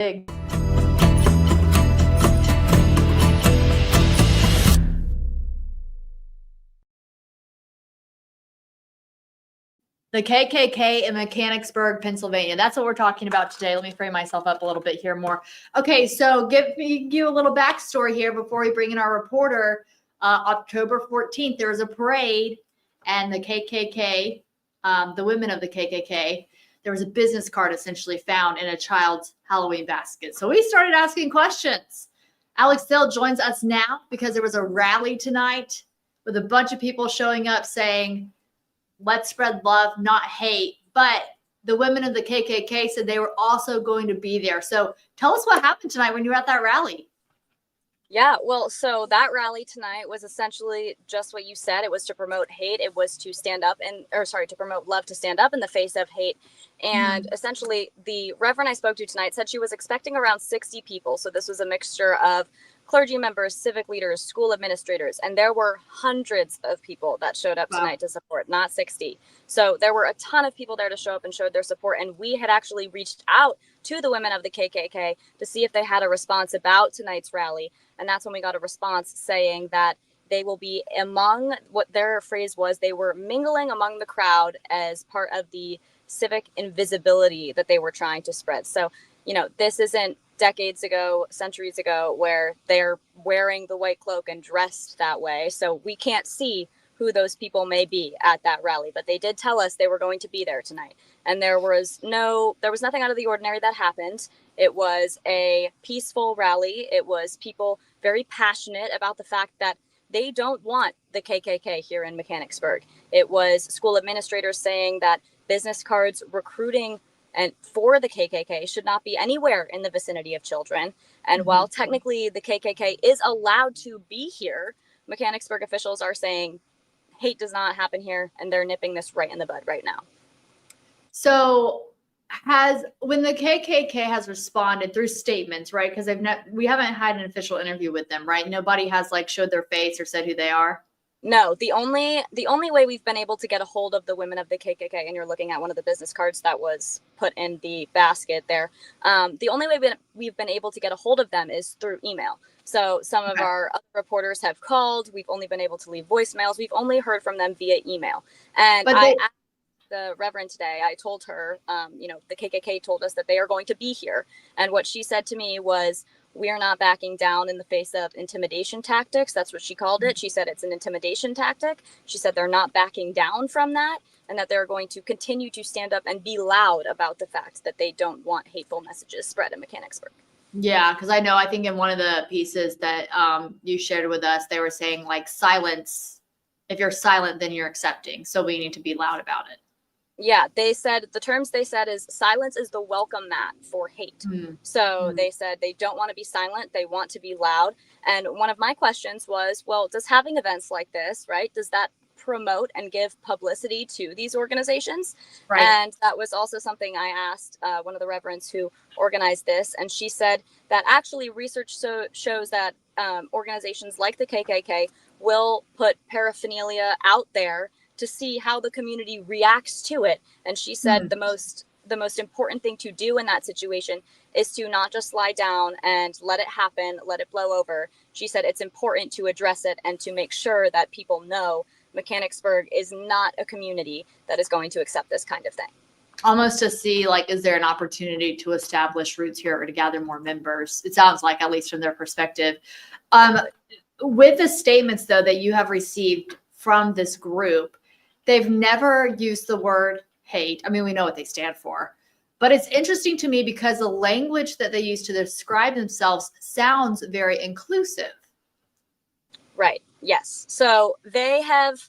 big. The KKK in Mechanicsburg, Pennsylvania. That's what we're talking about today. Let me frame myself up a little bit here more. Okay, so give you a little backstory here before we bring in our reporter. October 14th, there was a parade, and the KKK, the women of the KKK, there was a business card essentially found in a child's Halloween basket. So we started asking questions. Alex Dill joins us now because there was a rally tonight with a bunch of people showing up saying, let's spread love, not hate. But the women of the KKK said they were also going to be there. So tell us what happened tonight when you were at that rally. Yeah, well, so that rally tonight was essentially just what you said. It was to promote hate. It was to to promote love, to stand up in the face of hate. And essentially, the Reverend I spoke to tonight said she was expecting around 60 people. So this was a mixture of clergy members, civic leaders, school administrators, and there were hundreds of people that showed up tonight to support, not 60. So there were a ton of people there to show up and showed their support. And we had actually reached out to the women of the KKK to see if they had a response about tonight's rally. And that's when we got a response saying that they will be among, what their phrase was, they were mingling among the crowd as part of the civic invisibility that they were trying to spread. So, you know, this isn't decades ago, centuries ago, where they're wearing the white cloak and dressed that way. So we can't see who those people may be at that rally, but they did tell us they were going to be there tonight. And there was nothing out of the ordinary that happened. It was a peaceful rally. It was people very passionate about the fact that they don't want the KKK here in Mechanicsburg. It was school administrators saying that business cards recruiting and for the KKK should not be anywhere in the vicinity of children. And while technically the KKK is allowed to be here, Mechanicsburg officials are saying hate does not happen here, and they're nipping this right in the bud right now. So when the KKK has responded through statements, right? Because we haven't had an official interview with them, right? Nobody has like showed their face or said who they are. No, the only way we've been able to get a hold of the women of the KKK, and you're looking at one of the business cards that was put in the basket there. The only way we've been able to get a hold of them is through email. So some of our other reporters have called. We've only been able to leave voicemails. We've only heard from them via email. And I asked the Reverend today, I told her, the KKK told us that they are going to be here. And what she said to me was, we are not backing down in the face of intimidation tactics. That's what she called it. She said it's an intimidation tactic. She said they're not backing down from that, and that they're going to continue to stand up and be loud about the fact that they don't want hateful messages spread in Mechanicsburg. Yeah, because I think in one of the pieces that you shared with us, they were saying like silence. If you're silent, then you're accepting. So we need to be loud about it. Yeah, they said the terms they said is silence is the welcome mat for hate. So they said they don't want to be silent. They want to be loud. And one of my questions was, well, does having events like this, right, does that promote and give publicity to these organizations? Right. And that was also something I asked one of the reverends who organized this. And she said that actually research shows that organizations like the KKK will put paraphernalia out there to see how the community reacts to it. And she said the most important thing to do in that situation is to not just lie down and let it happen, let it blow over. She said it's important to address it and to make sure that people know Mechanicsburg is not a community that is going to accept this kind of thing. Almost to see, like, is there an opportunity to establish roots here or to gather more members? It sounds like, at least from their perspective. With the statements, though, that you have received from this group, they've never used the word hate. I mean, we know what they stand for, but it's interesting to me because the language that they use to describe themselves sounds very inclusive. Right. Yes. So they have,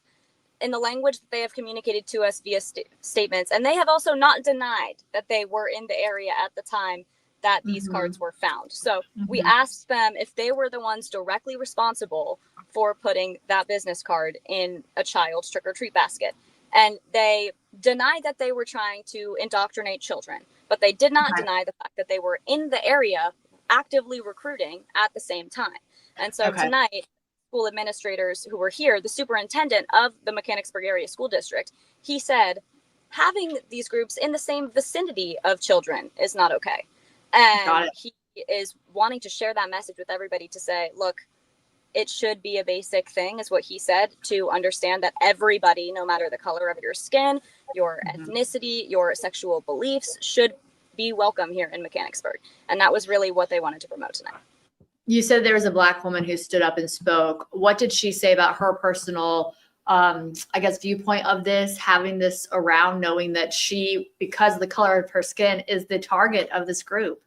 in the language that they have communicated to us via statements, and they have also not denied that they were in the area at the time that these cards were found. So we asked them if they were the ones directly responsible for putting that business card in a child's trick-or-treat basket. And they denied that they were trying to indoctrinate children, but they did not deny the fact that they were in the area actively recruiting at the same time. And so tonight, school administrators who were here, the superintendent of the Mechanicsburg Area School District, he said, having these groups in the same vicinity of children is not okay. And he is wanting to share that message with everybody to say, look, it should be a basic thing, is what he said, to understand that everybody, no matter the color of your skin, your ethnicity, your sexual beliefs, should be welcome here in Mechanicsburg. And that was really what they wanted to promote tonight. You said there was a Black woman who stood up and spoke. What did she say about her personal, I guess, viewpoint of this, having this around, knowing that she, because of the color of her skin, is the target of this group?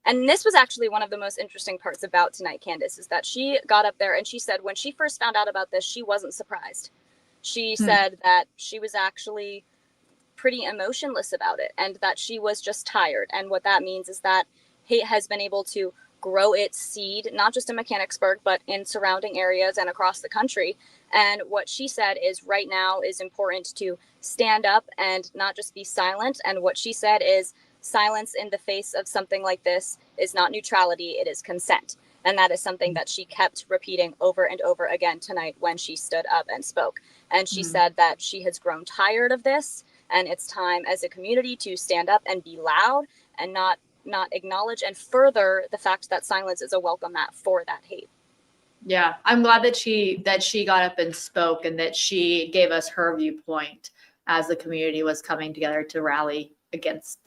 And this was actually one of the most interesting parts about tonight, Candace, is that she got up there and she said when she first found out about this, she wasn't surprised. She said that she was actually pretty emotionless about it and that she was just tired. And what that means is that hate has been able to grow its seed, not just in Mechanicsburg, but in surrounding areas and across the country. And what she said is right now is important to stand up and not just be silent. And what she said is, silence in the face of something like this is not neutrality, it is consent. And that is something that she kept repeating over and over again tonight when she stood up and spoke. And she said that she has grown tired of this, and it's time as a community to stand up and be loud and not acknowledge and further the fact that silence is a welcome mat for that hate. Yeah, I'm glad that she got up and spoke and that she gave us her viewpoint as the community was coming together to rally against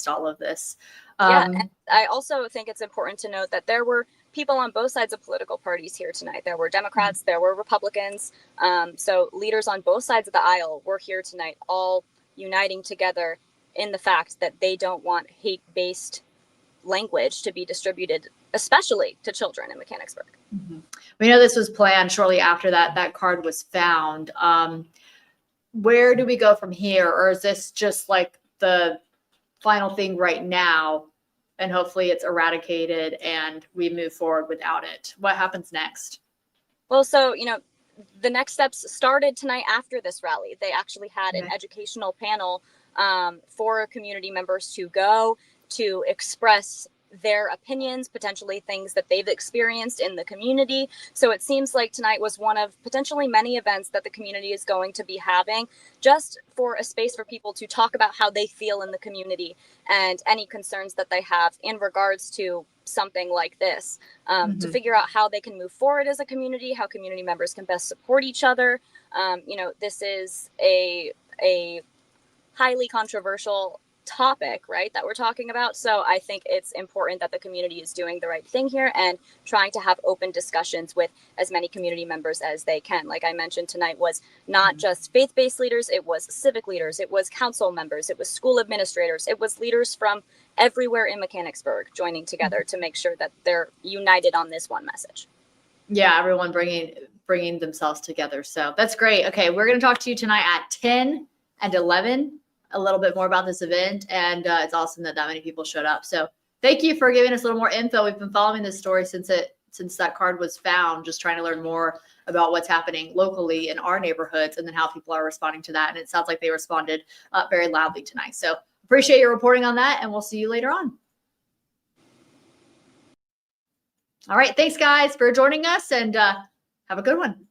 all of this. And I also think it's important to note that there were people on both sides of political parties here tonight. There were Democrats, there were Republicans. So leaders on both sides of the aisle were here tonight, all uniting together in the fact that they don't want hate-based language to be distributed, especially to children in Mechanicsburg. We know this was planned shortly after that card was found. Where do we go from here? Or is this just like the final thing right now, and hopefully it's eradicated and we move forward without it? What happens next? Well, so, the next steps started tonight after this rally. They actually had an educational panel for community members to go to express their opinions, potentially things that they've experienced in the community. So it seems like tonight was one of potentially many events that the community is going to be having, just for a space for people to talk about how they feel in the community and any concerns that they have in regards to something like this, to figure out how they can move forward as a community, how community members can best support each other. This is a highly controversial topic, right, that we're talking about. So I think it's important that the community is doing the right thing here and trying to have open discussions with as many community members as they can. Like I mentioned, tonight was not just faith-based leaders, it was civic leaders, it was council members, it was school administrators, it was leaders from everywhere in Mechanicsburg joining together to make sure that they're united on this one message. Yeah, everyone bringing themselves together. So that's great. Okay, we're going to talk to you tonight at 10 and 11. A little bit more about this event, and it's awesome that many people showed up. So thank you for giving us a little more info. We've been following this story since that card was found, just trying to learn more about what's happening locally in our neighborhoods and then how people are responding to that. And it sounds like they responded very loudly tonight. So appreciate your reporting on that, and we'll see you later on. All right, thanks guys for joining us, and have a good one.